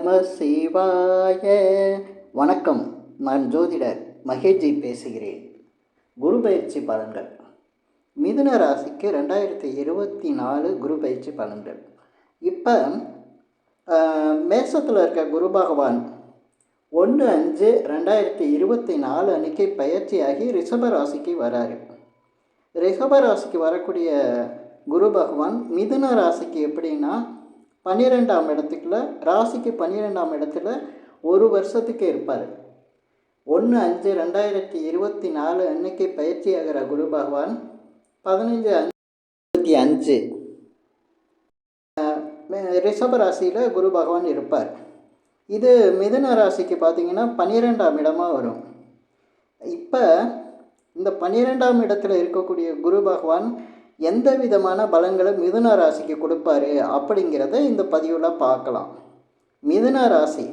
நம சிவாய. வணக்கம். நான் ஜோதிடர் மகேஷ்ஜி பேசுகிறேன். குரு பயிற்சி பலன்கள். மிதுன ராசிக்கு 2024 குரு பயிற்சி பலன்கள். இப்போ மேசத்தில் இருக்க குரு பகவான் 1/5/2024 அன்னைக்கு பயிற்சியாகி ரிஷப ராசிக்கு வராரு. ரிஷப ராசிக்கு வரக்கூடிய குரு பகவான் மிதுன ராசிக்கு எப்படின்னா 12ஆம் இடத்துக்குள்ள ராசிக்கு 12ஆம் இடத்துல ஒரு வருஷத்துக்கு இருப்பார். 1/5/2024 அன்னைக்கு பயிற்சி ஆகிற குரு பகவான் 15/5/2025 ரிஷப ராசியில் குரு பகவான் இருப்பார். இது மிதுன ராசிக்கு பார்த்திங்கன்னா 12ஆம் இடமாக வரும். இப்போ இந்த 12ஆம் இடத்துல இருக்கக்கூடிய குரு பகவான் எந்த விதமான பலன்களை மிதுன ராசிக்கு கொடுப்பாரு அப்படிங்கிறத இந்த பதிவில் பார்க்கலாம். மிதுன ராசி,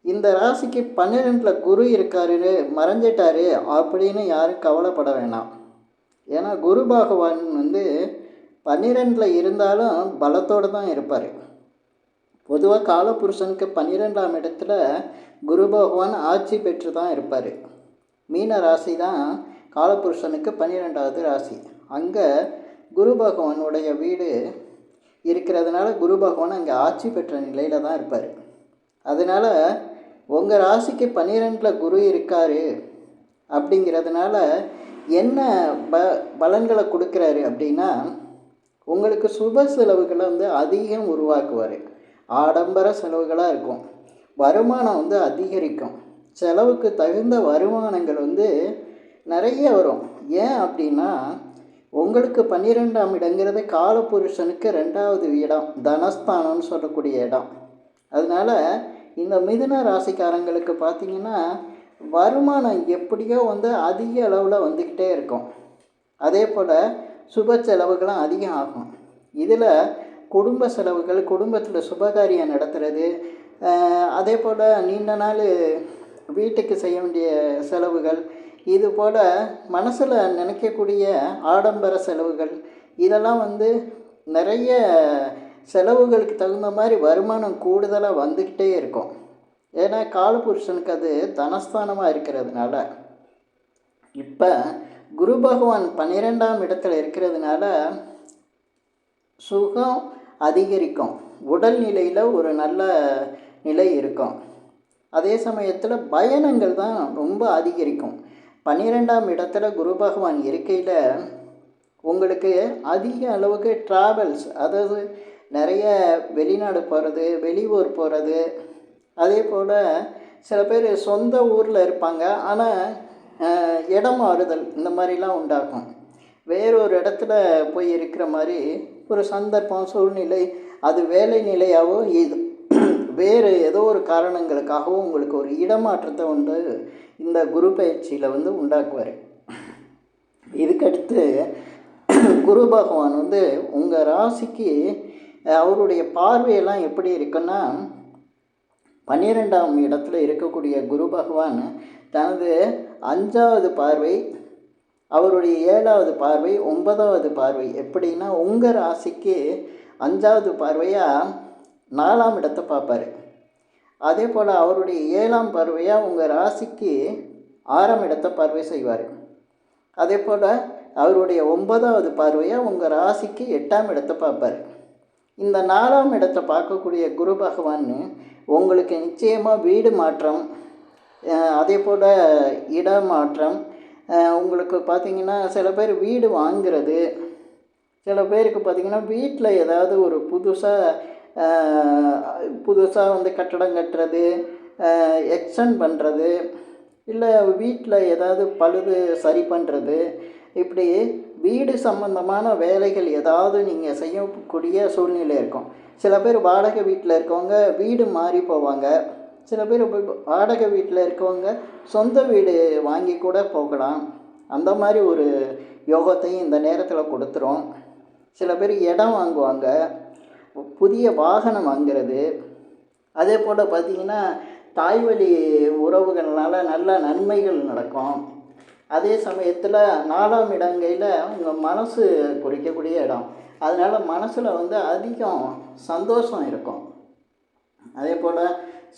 இந்த ராசிக்கு 12ல் குரு இருக்காரு, மறைஞ்சிட்டாரு அப்படின்னு யாரும் கவலைப்பட வேணாம். ஏன்னா குரு பகவான் 12ல் இருந்தாலும் பலத்தோடு தான் இருப்பார். பொதுவாக காலபுருஷனுக்கு 12ஆம் இடத்துல குரு பகவான் ஆட்சி பெற்று தான் இருப்பார். மீன ராசி தான் காலபுருஷனுக்கு 12வது ராசி. அங்கே குரு பகவானுடைய வீடு இருக்கிறதுனால குரு பகவான் அங்கே ஆட்சி பெற்ற நிலையில் தான் இருப்பார். அதனால் உங்கள் ராசிக்கு 12ல் குரு இருக்கார் அப்படிங்கிறதுனால என்ன பலன்களை கொடுக்குறாரு அப்படின்னா, உங்களுக்கு சுப செலவுகளை அதிகம் உருவாக்குவார். ஆடம்பர செலவுகளாக இருக்கும். வருமானம் அதிகரிக்கும். செலவுக்கு தகுந்த வருமானங்கள் நிறைய வரும். ஏன் அப்படின்னா, உங்களுக்கு 12ஆம் இடங்கிறது காலபுருஷனுக்கு 2வது இடம், தனஸ்தானம்னு சொல்லக்கூடிய இடம். அதனால் இந்த மிதுன ராசிக்காரங்களுக்கு பார்த்திங்கன்னா வருமானம் எப்படியோ அதிக அளவில் வந்துக்கிட்டே இருக்கும். அதே போல் சுப செலவுகளும் அதிகம் ஆகும். இதில் குடும்ப செலவுகள், குடும்பத்தில் சுபகாரியம் நடத்துகிறது, அதே போல் நீண்ட நாள் வீட்டுக்கு செய்ய வேண்டிய செலவுகள், இது போல் மனசில் நினைக்கக்கூடிய ஆடம்பர செலவுகள், இதெல்லாம் நிறைய செலவுகளுக்கு தகுந்த மாதிரி வருமானம் கூடுதலாக வந்துக்கிட்டே இருக்கும். ஏன்னா காலபுருஷனுக்கு அது தனஸ்தானமாக இருக்கிறதுனால. இப்போ குரு பகவான் 12ஆம் இடத்துல இருக்கிறதுனால சுகம் அதிகரிக்கும். உடல் நிலையில் ஒரு நல்ல நிலை இருக்கும். அதே சமயத்தில் பயணங்கள் தான் ரொம்ப அதிகரிக்கும். 12ஆம் இடத்துல குரு பகவான் இருக்கையில் உங்களுக்கு அதிக அளவுக்கு ட்ராவல்ஸ், அதாவது நிறைய வெளிநாடு போகிறது, வெளியூர் போகிறது, அதே போல் சில பேர் சொந்த ஊரில் இருப்பாங்க, ஆனால் இடம் மாறுதல் இந்த மாதிரிலாம் உண்டாகும். வேறொரு இடத்துல போய் இருக்கிற மாதிரி ஒரு சந்தர்ப்பம், சூழ்நிலை, அது வேலை நிலையாகவோ இது வேறு ஏதோ ஒரு காரணங்களுக்காகவும் உங்களுக்கு ஒரு இடமாற்றத்தை இந்த குரு பயிற்சியில் உண்டாக்குவார். இதுக்கடுத்து குரு பகவான் உங்கள் ராசிக்கு அவருடைய பார்வையெல்லாம் எப்படி இருக்குன்னா, 12ஆம் இடத்துல இருக்கக்கூடிய குரு பகவான் தனது 5வது பார்வை, அவருடைய 7வது பார்வை, 9வது பார்வை எப்படின்னா உங்கள் ராசிக்கு 5வது பார்வையாக 4ஆம் இடத்தை பார்ப்பார். அதே போல் அவருடைய 7ஆம் பார்வையாக உங்கள் ராசிக்கு 6ஆம் இடத்தை பார்வை செய்வார். அதே போல் அவருடைய 9வது பார்வையாக உங்கள் ராசிக்கு 8ஆம் இடத்தை பார்ப்பார். இந்த 4ஆம் இடத்தை பார்க்கக்கூடிய குரு பகவான் உங்களுக்கு நிச்சயமாக வீடு மாற்றம், அதே போல் இடமாற்றம், உங்களுக்கு பார்த்திங்கன்னா சில பேர் வீடு வாங்கிறது, சில பேருக்கு பார்த்திங்கன்னா வீட்டில் ஏதாவது ஒரு புதுசாக கட்டடம் கட்டுறது, எக்ஸ்டெண்ட் பண்ணுறது, இல்லை வீட்டில் ஏதாவது பழுது சரி பண்ணுறது, இப்படி வீடு சம்பந்தமான வேலைகள் ஏதாவது நீங்கள் செய்யக்கூடிய சூழ்நிலை இருக்கும். சில பேர் வாடகை வீட்டில் இருக்கவங்க வீடு மாறி போவாங்க. சில பேர் வாடகை வீட்டில் இருக்கவங்க சொந்த வீடு வாங்கி கூட போகலாம். அந்த மாதிரி ஒரு யோகத்தையும் இந்த நேரத்தில் கொடுத்துரும். சில பேர் இடம் வாங்குவாங்க, புதிய வாகனம் வாங்கிறது. அதே போல் பார்த்திங்கன்னா தாய்வழி உறவுகள்னால நல்ல நன்மைகள் நடக்கும். அதே சமயத்தில் 4ஆம் இடங்கையில் உங்கள் மனசு குறிக்கக்கூடிய இடம். அதனால் மனசில் அதிகம் சந்தோஷம் இருக்கும். அதே போல்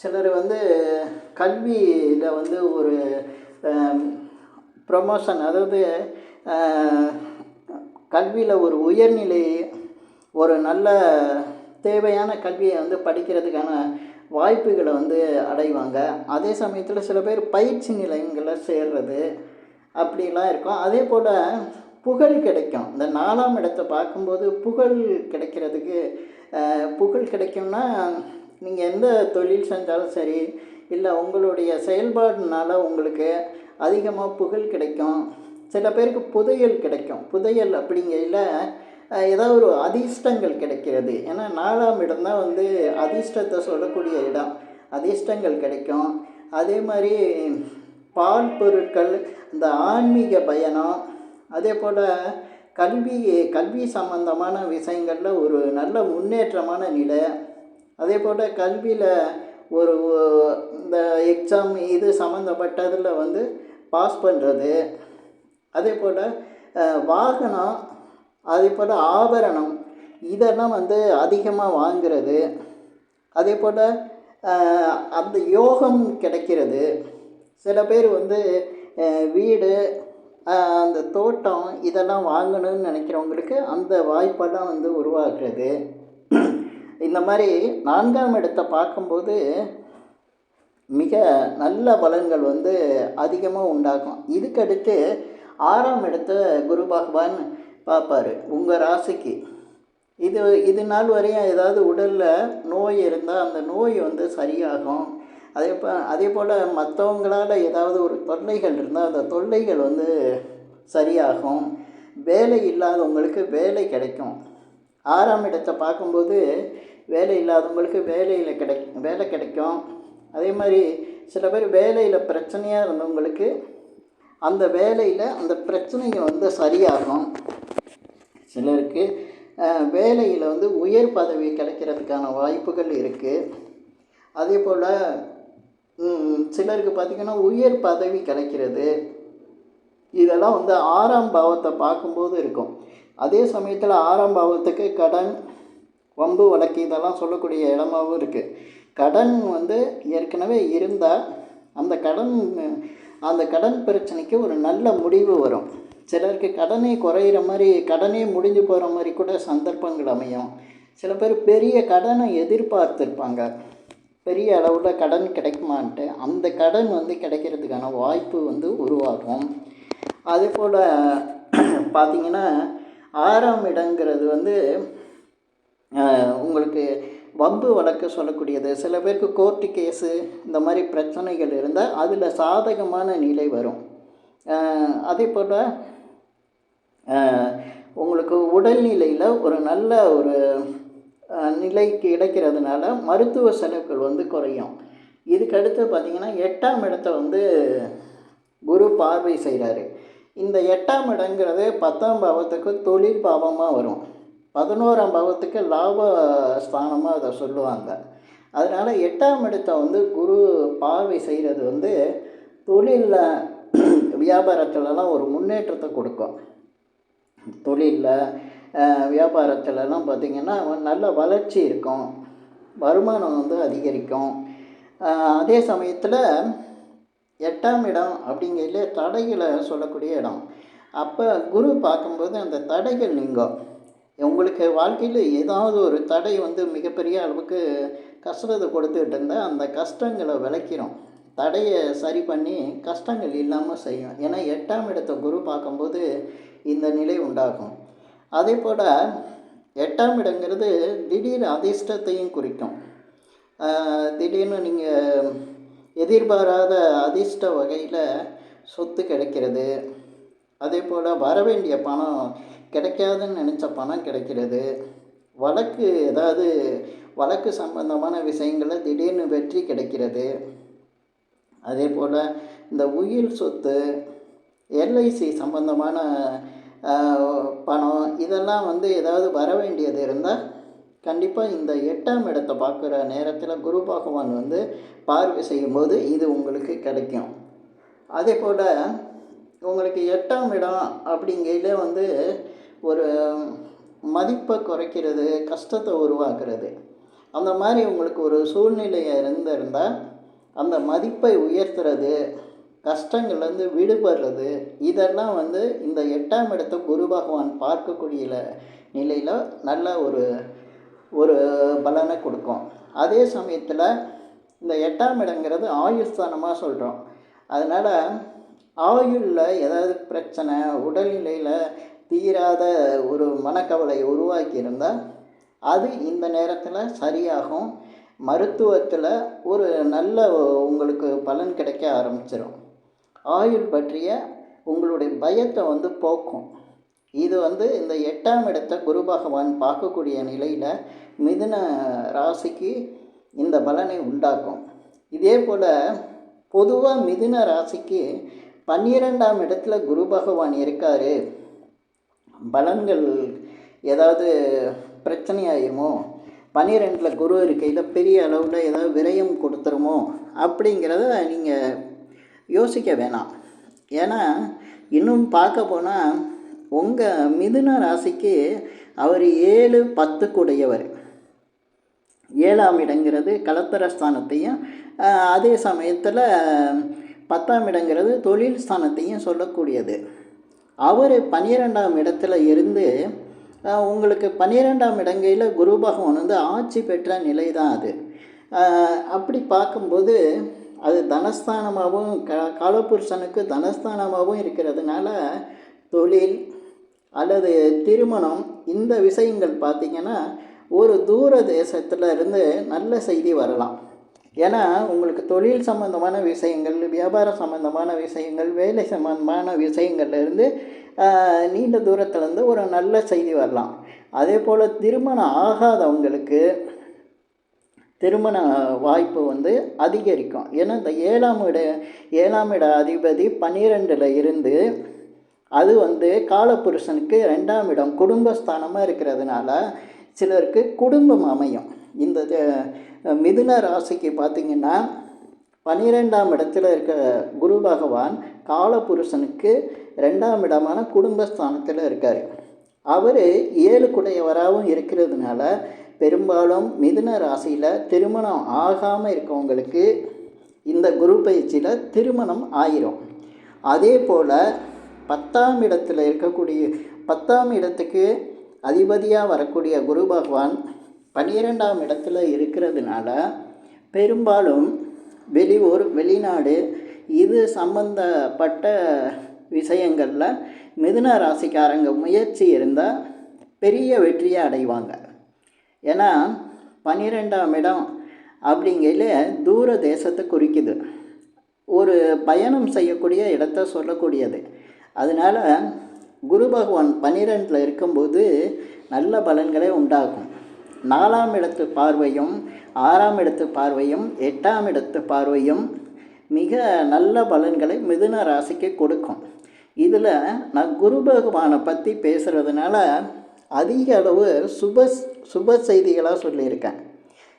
சிலர் வந்து கல்வியில் வந்து ஒரு ப்ரொமோஷன், அதாவது கல்வியில் ஒரு உயர்நிலை, ஒரு நல்ல தேவையான கல்வியை வந்து படிக்கிறதுக்கான வாய்ப்புகளை வந்து அடைவாங்க. அதே சமயத்தில் சில பேர் பயிற்சி நிலையங்களில் சேர்றது அப்படிலாம் இருக்கும். அதே போல் புகழ் கிடைக்கும். இந்த 4ஆம் இடத்தை பார்க்கும்போது புகழ் கிடைக்கிறதுக்கு, புகழ் கிடைக்கும்னா நீங்கள் எந்த தொழில் செஞ்சாலும் சரி, இல்லை உங்களுடைய செயல்பாடுனால உங்களுக்கு அதிகமாக புகழ் கிடைக்கும். சில பேருக்கு புதையல் கிடைக்கும். புதையல் அப்படிங்கையில் ஏதாவது ஒரு அதிர்ஷ்டங்கள் கிடைக்கிறது. ஏன்னா 4ஆம் இடம் தான் வந்து அதிர்ஷ்டத்தை சொல்லக்கூடிய இடம். அதிர்ஷ்டங்கள் கிடைக்கும். அதே மாதிரி பால் பொருட்கள், இந்த ஆன்மீக பயணம், அதே போல் கல்வி சம்பந்தமான விஷயங்களில் ஒரு நல்ல முன்னேற்றமான நிலை. அதே போல் கல்வியில் ஒரு இந்த எக்ஸாம் இது சம்மந்தப்பட்டதில் வந்து பாஸ் பண்ணுறது. அதே போல் வாகனம், அதே போல் ஆபரணம், இதெல்லாம் வந்து அதிகமாக வாங்கிறது. அதே போல் அந்த யோகம் கிடைக்கிறது. சில பேர் வந்து வீடு, அந்த தோட்டம் இதெல்லாம் வாங்கணும்னு நினைக்கிறவங்களுக்கு அந்த வாய்ப்பெல்லாம் வந்து உருவாக்குறது. இந்த மாதிரி 4ஆம் இடத்தை பார்க்கும்போது மிக நல்ல பலன்கள் வந்து அதிகமாக உண்டாகும். இதுக்கடுத்து 6ஆம் இடத்தை குரு பகவான் பார்ப்பார் உங்கள் ராசிக்கு. இது நாள் வரையும் ஏதாவது உடலில் நோய் இருந்தால் அந்த நோய் வந்து சரியாகும். அதே போல் மற்றவங்களால் ஏதாவது ஒரு தொல்லைகள் இருந்தால் அந்த தொல்லைகள் வந்து சரியாகும். வேலை இல்லாதவங்களுக்கு வேலை கிடைக்கும். 6ஆம் இடத்தை பார்க்கும்போது வேலை இல்லாதவங்களுக்கு வேலை கிடைக்கும். அதே மாதிரி சில பேர் வேலையில் பிரச்சனையாக இருந்தவங்களுக்கு அந்த வேலையில் அந்த பிரச்சனைகள் வந்து சரியாகும். சிலருக்கு வேலையில் வந்து உயர் பதவி கிடைக்கிறதுக்கான வாய்ப்புகள் இருக்குது. அதே போல் சிலருக்கு பார்த்திங்கன்னா உயர் பதவி கிடைக்கிறது. இதெல்லாம் வந்து 6ஆம் பாவத்தை பார்க்கும்போது இருக்கும். அதே சமயத்தில் 6ஆம் பாவத்துக்கு கடன், வம்பு வழக்கு இதெல்லாம் சொல்லக்கூடிய இடமாகவும் இருக்குது. கடன் வந்து ஏற்கனவே இருந்தால் அந்த கடன் பிரச்சனைக்கு ஒரு நல்ல முடிவு வரும். சிலருக்கு கடனே குறையிற மாதிரி, கடனே முடிஞ்சு போகிற மாதிரி கூட சந்தர்ப்பங்கள் அமையும். சில பேர் பெரிய கடனை எதிர்பார்த்துருப்பாங்க, பெரிய அளவில் கடன் கிடைக்குமான்ட்டு. அந்த கடன் வந்து கிடைக்கிறதுக்கான வாய்ப்பு வந்து உருவாகும். அதே போல் பார்த்திங்கன்னா 6ஆம் இடங்கிறது வந்து உங்களுக்கு வம்பு வழக்கு சொல்லக்கூடியது. சில பேருக்கு கோர்ட்டு கேஸு இந்த மாதிரி பிரச்சனைகள் இருந்தால் அதில் சாதகமான நிலை வரும். அதே போல் உங்களுக்கு உடல்நிலையில் ஒரு நல்ல ஒரு நிலை கிடைக்கிறதுனால மருத்துவ செலவுகள் வந்து குறையும். இதுக்கடுத்து பார்த்திங்கன்னா 8ஆம் இடத்தை வந்து குரு பார்வை செய்கிறாரு. இந்த 8ஆம் இடங்கிறது 10ஆம் பாவத்துக்கு தொழில் பாவமாக வரும். 11ஆம் பாவத்துக்கு லாப ஸ்தானமாக அதை சொல்லுவாங்க. அதனால் 8ஆம் இடத்தை வந்து குரு பார்வை செய்கிறது வந்து தொழிலில் வியாபாரத்துலலாம் ஒரு முன்னேற்றத்தை கொடுக்கும். தொழிலில் வியாபாரத்துலலாம் பார்த்திங்கன்னா நல்ல வளர்ச்சி இருக்கும், வருமானம் வந்து அதிகரிக்கும். அதே சமயத்தில் 8ஆம் இடம் அப்படிங்கிறதுல தடைகளை சொல்லக்கூடிய இடம். அப்போ குரு பார்க்கும்போது அந்த தடைகள் நீங்கும். உங்களுக்கு வாழ்க்கையில் ஏதாவது ஒரு தடை வந்து மிகப்பெரிய அளவுக்கு கஷ்டத்தை கொடுத்துக்கிட்டு இருந்தால் அந்த கஷ்டங்களை விளக்கிறோம். தடையை சரி பண்ணி கஷ்டங்கள் இல்லாமல் செய்யும். ஏன்னா 8ஆம் இடத்தை குரு பார்க்கும்போது இந்த நிலை உண்டாகும். அதே போல் 8ஆம் இடங்கிறது திடீர் அதிர்ஷ்டத்தையும் குறிக்கும். திடீர்னு நீங்கள் எதிர்பாராத அதிர்ஷ்ட வகையில் சொத்து கிடைக்கிறது. அதே போல் வரவேண்டிய பணம் கிடைக்காதுன்னு நினச்ச பணம் கிடைக்கிறது. வழக்கு சம்பந்தமான விஷயங்களில் திடீர்னு வெற்றி கிடைக்கிறது. அதே போல் இந்த உயிர் சொத்து, எல்ஐசி சம்பந்தமான பணம் இதெல்லாம் வந்து ஏதாவது வர வேண்டியது இருந்தால் கண்டிப்பாக இந்த 8ஆம் இடத்தை பார்க்குற நேரத்தில் குரு பகவான் வந்து பார்வை செய்யும்போது இது உங்களுக்கு கிடைக்கும். அதே போல் உங்களுக்கு 8ஆம் இடம் அப்படிங்கையில வந்து ஒரு மதிப்பை குறைக்கிறது, கஷ்டத்தை உருவாக்குறது. அந்த மாதிரி உங்களுக்கு ஒரு சூழ்நிலையை இருந்திருந்தால் அந்த மதிப்பை உயர்த்துறது, கஷ்டங்கள்லேருந்து விடுபடுறது, இதெல்லாம் வந்து இந்த 8ஆம் இடத்தை குரு பகவான் பார்க்கக்கூடிய நிலையில் நல்ல ஒரு ஒரு பலனை கொடுக்கும். அதே சமயத்தில் இந்த 8ஆம் இடங்கிறது ஆயுள் ஸ்தானமாக சொல்கிறோம். அதனால் ஆயுளில் ஏதாவது பிரச்சனை, உடல்நிலையில் தீராத ஒரு மனக்கவலை உருவாக்கியிருந்தால் அது இந்த நேரத்தில் சரியாகும். மருத்துவத்தில் ஒரு நல்ல உங்களுக்கு பலன் கிடைக்க ஆரம்பிச்சிடும். ஆயுள் பற்றிய உங்களுடைய பயத்தை வந்து போக்கும். இது வந்து இந்த 8ஆம் இடத்தை குரு பகவான் பார்க்கக்கூடிய நிலையில் மிதுன ராசிக்கு இந்த பலனை உண்டாக்கும். இதே போல் பொதுவாக மிதுன ராசிக்கு 12ஆம் இடத்துல குரு பகவான் இருக்கார், பலன்கள் ஏதாவது பிரச்சனையாயிருமோ, 12இல் குரு இருக்கையில் பெரிய அளவில் ஏதாவது விரயம் கொடுத்துருமோ அப்படிங்கிறத நீங்கள் யோசிக்க வேணாம். ஏன்னா இன்னும் பார்க்க போனால் உங்கள் மிதுன ராசிக்கு அவர் 7, 10 கூடையவர். 7ஆம் இடங்கிறது கலத்தரஸ்தானத்தையும், அதே சமயத்தில் 10ஆம் இடங்கிறது தொழில் ஸ்தானத்தையும் சொல்லக்கூடியது. அவர் 12ஆம் இடத்துல இருந்து உங்களுக்கு 12ஆம் இடங்கையில் குரு பகவான் வந்து ஆட்சி பெற்ற நிலை தான் அது. அப்படி பார்க்கும்போது அது தனஸ்தானமாகவும் காலபுருஷனுக்கு தனஸ்தானமாகவும் இருக்கிறதுனால தொழில் அல்லது திருமணம் இந்த விஷயங்கள் பார்த்திங்கன்னா ஒரு தூர தேசத்தில் இருந்து நல்ல செய்தி வரலாம். ஏன்னா உங்களுக்கு தொழில் சம்பந்தமான விஷயங்கள், வியாபாரம் சம்பந்தமான விஷயங்கள், வேலை சம்பந்தமான விஷயங்கள்லேருந்து நீண்ட தூரத்துலேருந்து ஒரு நல்ல செய்தி வரலாம். அதே போல் திருமணம் ஆகாதவங்களுக்கு திருமண வாய்ப்பு வந்து அதிகரிக்கும். ஏன்னா இந்த 7ஆம் இட அதிபதி 12இல் இருந்து அது வந்து காலபுருஷனுக்கு 2ஆம் இடம் குடும்பஸ்தானமாக இருக்கிறதுனால சிலருக்கு குடும்பம் அமையும். இந்த மிதுன ராசிக்கு பார்த்திங்கன்னா 12ஆம் இடத்துல இருக்க குரு பகவான் காலபுருஷனுக்கு 2ஆம் இடமான குடும்பஸ்தானத்தில் இருக்கார். அவர் 7 குடையவராகவும் இருக்கிறதுனால பெரும்பாலும் மிதுன ராசியில் திருமணம் ஆகாமல் இருக்கவங்களுக்கு இந்த குரு பயிற்சியில் திருமணம் ஆயிரும். அதே போல் 10ஆம் இடத்துல இருக்கக்கூடிய 10ஆம் இடத்துக்கு அதிபதியாக வரக்கூடிய குரு பகவான் 12ஆம் இடத்துல இருக்கிறதுனால பெரும்பாலும் வெளியூர், வெளிநாடு இது சம்பந்தப்பட்ட விஷயங்களில் மிதுன ராசிக்காரங்க முயற்சி இருந்தால் பெரிய வெற்றியை அடைவாங்க. ஏன்னா 12ஆம் இடம் அப்படிங்கையில் தூர தேசத்தை குறிக்குது, ஒரு பயணம் செய்யக்கூடிய இடத்த சொல்லக்கூடியது. அதனால் குரு பகவான் 12இல் இருக்கும்போது நல்ல பலன்களை உண்டாகும். 4ஆம் இடத்து பார்வையும் 6ஆம் இடத்து பார்வையும் 8ஆம் இடத்து பார்வையும் மிக நல்ல பலன்களை மிதுன ராசிக்கு கொடுக்கும். இதில் நான் குரு பகவானை பற்றி பேசுகிறதுனால அதிக அளவு சுப செய்திகளாக சொல்லியிருக்கேன்.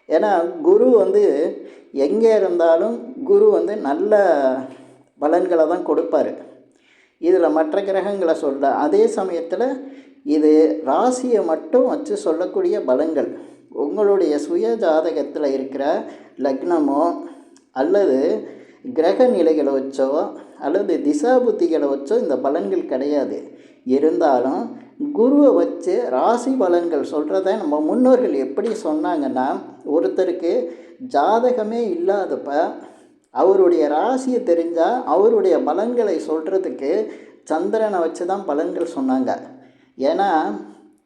ஏன்னா குரு வந்து எங்கே இருந்தாலும் குரு வந்து நல்ல பலன்களை தான் கொடுப்பார். இதில் மற்ற கிரகங்களை சொல்ல, அதே சமயத்தில் இது ராசியை மட்டும் வச்சு சொல்லக்கூடிய பலன்கள். உங்களுடைய சுய ஜாதகத்தில் இருக்கிற லக்னமோ அல்லது கிரக நிலைகளை வச்சோ அல்லது திசா புத்திகளை வச்சோ இந்த பலன்கள் கிடையாது. இருந்தாலும் குருவை வச்சு ராசி பலன்கள் சொல்கிறத நம்ம முன்னோர்கள் எப்படி சொன்னாங்கன்னா, ஒருத்தருக்கு ஜாதகமே இல்லாதப்ப அவருடைய ராசியை தெரிஞ்சால் அவருடைய பலன்களை சொல்கிறதுக்கு சந்திரனை வச்சு தான் பலன்கள் சொன்னாங்க. ஏன்னா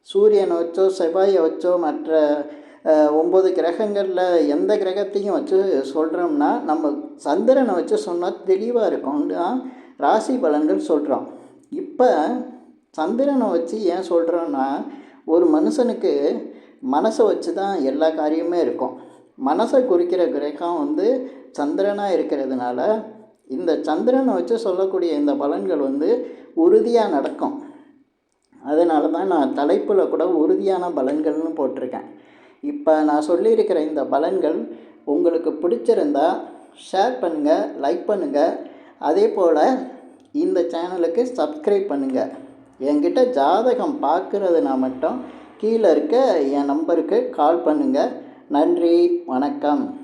சூரியனை வச்சோ செவ்வாயை வச்சோ மற்ற 9 கிரகங்களில் எந்த கிரகத்தையும் வச்சு சொல்கிறோம்னா நம்ம சந்திரனை வச்சு சொன்னால் தெளிவாக இருக்கும்னா ராசி பலன்கள் சொல்கிறோம். இப்போ சந்திரனை வச்சு ஏன் சொல்கிறோன்னா, ஒரு மனுஷனுக்கு மனசை வச்சு தான் எல்லா காரியமே இருக்கும். மனசை குறிக்கிற கிரகம் வந்து சந்திரனாக இருக்கிறதுனால இந்த சந்திரனை வச்சு சொல்லக்கூடிய இந்த பலன்கள் வந்து உறுதியாக நடக்கும். அதனால தான் நான் தலைப்பில் கூட உறுதியான பலன்கள்னு போட்டிருக்கேன். இப்போ நான் சொல்லியிருக்கிற இந்த பலன்கள் உங்களுக்கு பிடிச்சிருந்தா ஷேர் பண்ணுங்கள், லைக் பண்ணுங்கள். அதே போல் இந்த சேனலுக்கு சப்ஸ்கிரைப் பண்ணுங்கள். என்கிட்ட ஜாதகம் பார்க்குறதுனா மட்டும் கீழே இருக்க என் நம்பருக்கு கால் பண்ணுங்கள். நன்றி, வணக்கம்.